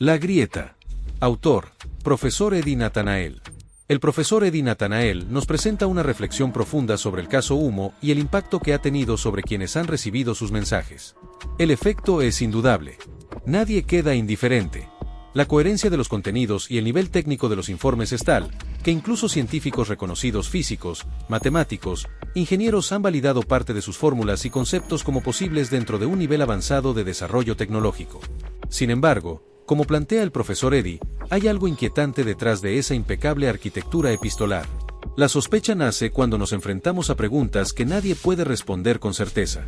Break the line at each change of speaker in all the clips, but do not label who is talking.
La grieta. Autor, profesor Eddie Nathanael. El profesor Eddie Nathanael nos presenta una reflexión profunda sobre el caso Humo y el impacto que ha tenido sobre quienes han recibido sus mensajes. El efecto es indudable. Nadie queda indiferente. La coherencia de los contenidos y el nivel técnico de los informes es tal, que incluso científicos reconocidos físicos, matemáticos, ingenieros han validado parte de sus fórmulas y conceptos como posibles dentro de un nivel avanzado de desarrollo tecnológico. Sin embargo, como plantea el profesor Eddie, hay algo inquietante detrás de esa impecable arquitectura epistolar. La sospecha nace cuando nos enfrentamos a preguntas que nadie puede responder con certeza.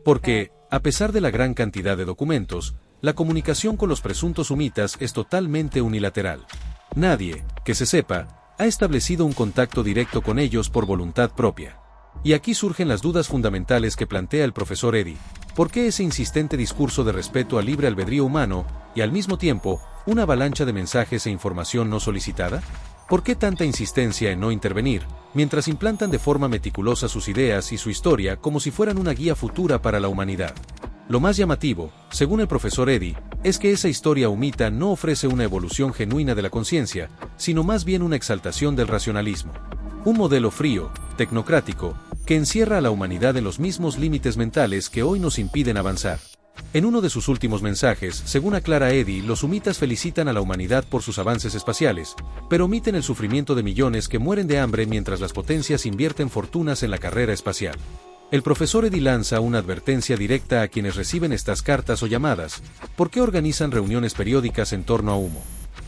Porque, a pesar de la gran cantidad de documentos, la comunicación con los presuntos humitas es totalmente unilateral. Nadie, que se sepa, ha establecido un contacto directo con ellos por voluntad propia. Y aquí surgen las dudas fundamentales que plantea el profesor Eddie. ¿Por qué ese insistente discurso de respeto al libre albedrío humano, y al mismo tiempo, una avalancha de mensajes e información no solicitada? ¿Por qué tanta insistencia en no intervenir, mientras implantan de forma meticulosa sus ideas y su historia como si fueran una guía futura para la humanidad? Lo más llamativo, según el profesor Eddie, es que esa historia humita no ofrece una evolución genuina de la conciencia, sino más bien una exaltación del racionalismo. Un modelo frío, tecnocrático, que encierra a la humanidad en los mismos límites mentales que hoy nos impiden avanzar. En uno de sus últimos mensajes, según aclara Eddie, los humitas felicitan a la humanidad por sus avances espaciales, pero omiten el sufrimiento de millones que mueren de hambre mientras las potencias invierten fortunas en la carrera espacial. El profesor Eddie lanza una advertencia directa a quienes reciben estas cartas o llamadas. ¿Por qué organizan reuniones periódicas en torno a Humo?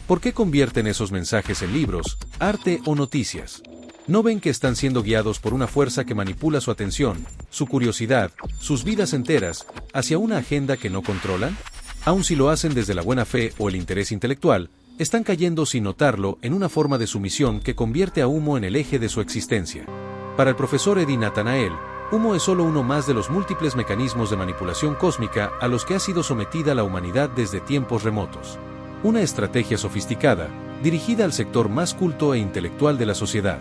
¿Por qué convierten esos mensajes en libros, arte o noticias? ¿No ven que están siendo guiados por una fuerza que manipula su atención, su curiosidad, sus vidas enteras, hacia una agenda que no controlan? Aun si lo hacen desde la buena fe o el interés intelectual, están cayendo sin notarlo en una forma de sumisión que convierte a Humo en el eje de su existencia. Para el profesor Eddie Nathanael, Humo es solo uno más de los múltiples mecanismos de manipulación cósmica a los que ha sido sometida la humanidad desde tiempos remotos. Una estrategia sofisticada, dirigida al sector más culto e intelectual de la sociedad.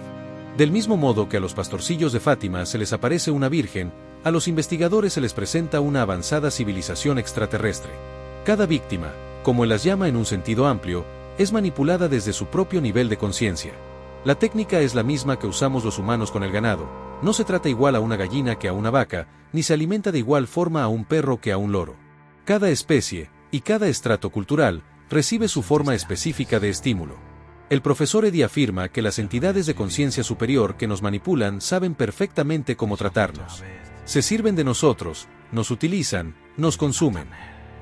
Del mismo modo que a los pastorcillos de Fátima se les aparece una virgen, a los investigadores se les presenta una avanzada civilización extraterrestre. Cada víctima, como él las llama en un sentido amplio, es manipulada desde su propio nivel de conciencia. La técnica es la misma que usamos los humanos con el ganado. No se trata igual a una gallina que a una vaca, ni se alimenta de igual forma a un perro que a un loro. Cada especie, y cada estrato cultural, recibe su forma específica de estímulo. El profesor Eddie afirma que las entidades de conciencia superior que nos manipulan saben perfectamente cómo tratarnos. Se sirven de nosotros, nos utilizan, nos consumen.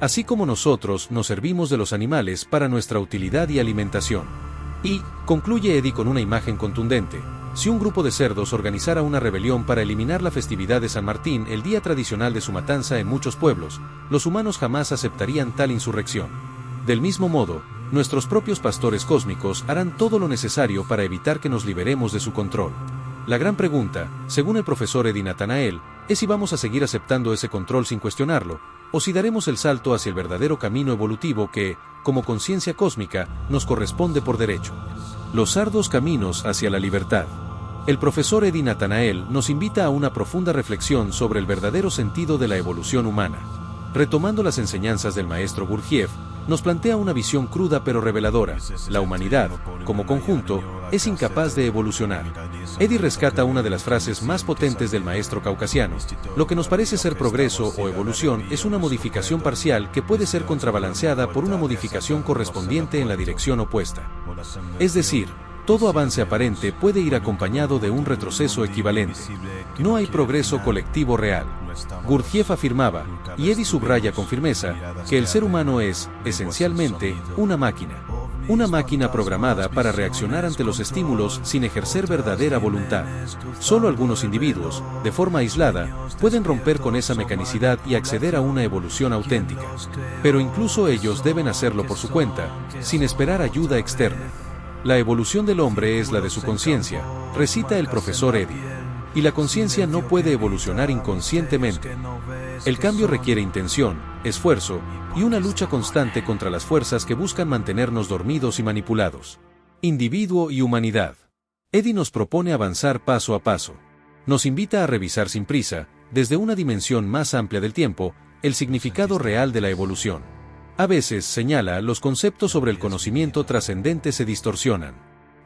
Así como nosotros nos servimos de los animales para nuestra utilidad y alimentación. Y, concluye Eddie con una imagen contundente, si un grupo de cerdos organizara una rebelión para eliminar la festividad de San Martín, el día tradicional de su matanza en muchos pueblos, los humanos jamás aceptarían tal insurrección. Del mismo modo, nuestros propios pastores cósmicos harán todo lo necesario para evitar que nos liberemos de su control. La gran pregunta, según el profesor Eddie Nathanael, es si vamos a seguir aceptando ese control sin cuestionarlo, o si daremos el salto hacia el verdadero camino evolutivo que, como conciencia cósmica, nos corresponde por derecho. Los arduos caminos hacia la libertad. El profesor Eddie Nathanael nos invita a una profunda reflexión sobre el verdadero sentido de la evolución humana. Retomando las enseñanzas del maestro Gurdjieff, nos plantea una visión cruda pero reveladora. La humanidad, como conjunto, es incapaz de evolucionar. Eddie rescata una de las frases más potentes del maestro caucasiano. Lo que nos parece ser progreso o evolución es una modificación parcial que puede ser contrabalanceada por una modificación correspondiente en la dirección opuesta. Es decir, todo avance aparente puede ir acompañado de un retroceso equivalente. No hay progreso colectivo real. Gurdjieff afirmaba, y Eddie subraya con firmeza, que el ser humano es, esencialmente, una máquina. Una máquina programada para reaccionar ante los estímulos sin ejercer verdadera voluntad. Solo algunos individuos, de forma aislada, pueden romper con esa mecanicidad y acceder a una evolución auténtica. Pero incluso ellos deben hacerlo por su cuenta, sin esperar ayuda externa. La evolución del hombre es la de su conciencia, recita el profesor Eddie. Y la conciencia no puede evolucionar inconscientemente. El cambio requiere intención, esfuerzo, y una lucha constante contra las fuerzas que buscan mantenernos dormidos y manipulados. Individuo y humanidad. Eddie nos propone avanzar paso a paso. Nos invita a revisar sin prisa, desde una dimensión más amplia del tiempo, el significado real de la evolución. A veces, señala, los conceptos sobre el conocimiento trascendente se distorsionan.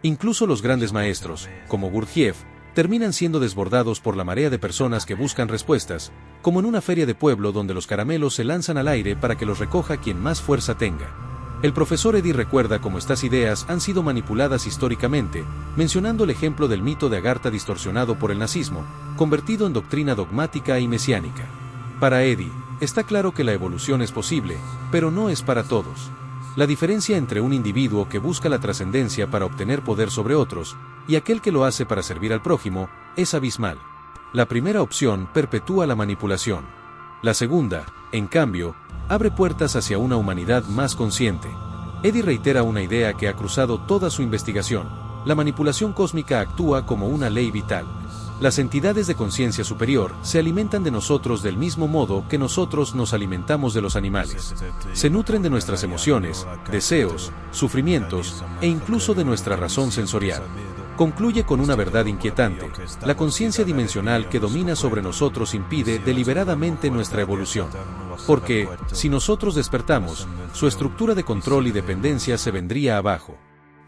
Incluso los grandes maestros, como Gurdjieff, terminan siendo desbordados por la marea de personas que buscan respuestas, como en una feria de pueblo donde los caramelos se lanzan al aire para que los recoja quien más fuerza tenga. El profesor Eddy recuerda cómo estas ideas han sido manipuladas históricamente, mencionando el ejemplo del mito de Agartha distorsionado por el nazismo, convertido en doctrina dogmática y mesiánica. Para Eddy, está claro que la evolución es posible, pero no es para todos. La diferencia entre un individuo que busca la trascendencia para obtener poder sobre otros, y aquel que lo hace para servir al prójimo, es abismal. La primera opción perpetúa la manipulación. La segunda, en cambio, abre puertas hacia una humanidad más consciente. Eddy reitera una idea que ha cruzado toda su investigación: la manipulación cósmica actúa como una ley vital. Las entidades de conciencia superior se alimentan de nosotros del mismo modo que nosotros nos alimentamos de los animales. Se nutren de nuestras emociones, deseos, sufrimientos e incluso de nuestra razón sensorial. Concluye con una verdad inquietante: la conciencia dimensional que domina sobre nosotros impide deliberadamente nuestra evolución. Porque, si nosotros despertamos, su estructura de control y dependencia se vendría abajo.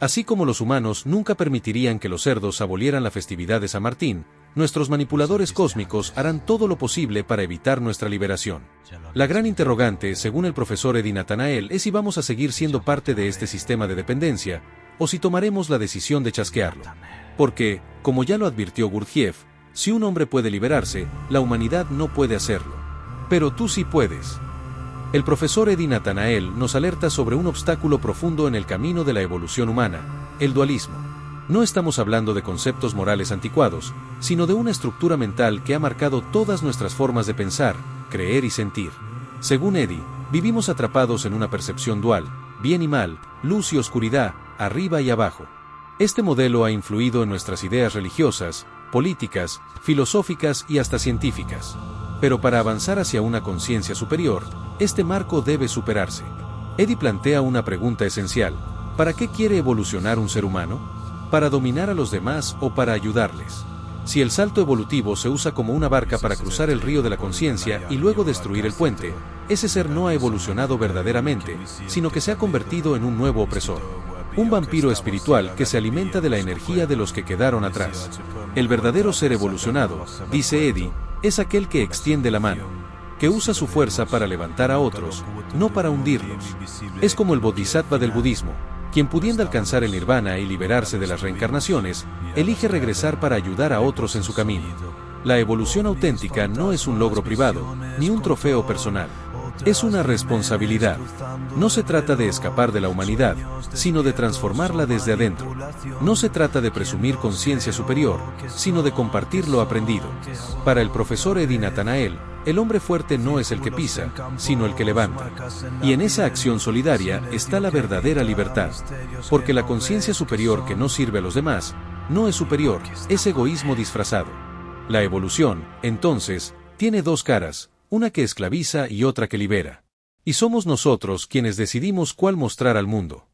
Así como los humanos nunca permitirían que los cerdos abolieran la festividad de San Martín, nuestros manipuladores cósmicos harán todo lo posible para evitar nuestra liberación. La gran interrogante, según el profesor Eddy Nathanael, es si vamos a seguir siendo parte de este sistema de dependencia, o si tomaremos la decisión de chasquearlo. Porque, como ya lo advirtió Gurdjieff, si un hombre puede liberarse, la humanidad no puede hacerlo. Pero tú sí puedes. El profesor Eddy Nathanael nos alerta sobre un obstáculo profundo en el camino de la evolución humana: el dualismo. No estamos hablando de conceptos morales anticuados, sino de una estructura mental que ha marcado todas nuestras formas de pensar, creer y sentir. Según Eddy, vivimos atrapados en una percepción dual: bien y mal, luz y oscuridad, arriba y abajo. Este modelo ha influido en nuestras ideas religiosas, políticas, filosóficas y hasta científicas. Pero para avanzar hacia una conciencia superior, este marco debe superarse. Eddy plantea una pregunta esencial: ¿para qué quiere evolucionar un ser humano? ¿Para dominar a los demás o para ayudarles? Si el salto evolutivo se usa como una barca para cruzar el río de la conciencia y luego destruir el puente, ese ser no ha evolucionado verdaderamente, sino que se ha convertido en un nuevo opresor. Un vampiro espiritual que se alimenta de la energía de los que quedaron atrás. El verdadero ser evolucionado, dice Eddy, es aquel que extiende la mano, que usa su fuerza para levantar a otros, no para hundirlos. Es como el bodhisattva del budismo, quien, pudiendo alcanzar el nirvana y liberarse de las reencarnaciones, elige regresar para ayudar a otros en su camino. La evolución auténtica no es un logro privado, ni un trofeo personal. Es una responsabilidad. No se trata de escapar de la humanidad, sino de transformarla desde adentro. No se trata de presumir conciencia superior, sino de compartir lo aprendido. Para el profesor Eddy Nathanael, el hombre fuerte no es el que pisa, sino el que levanta. Y en esa acción solidaria está la verdadera libertad. Porque la conciencia superior que no sirve a los demás, no es superior, es egoísmo disfrazado. La evolución, entonces, tiene dos caras: una que esclaviza y otra que libera. Y somos nosotros quienes decidimos cuál mostrar al mundo.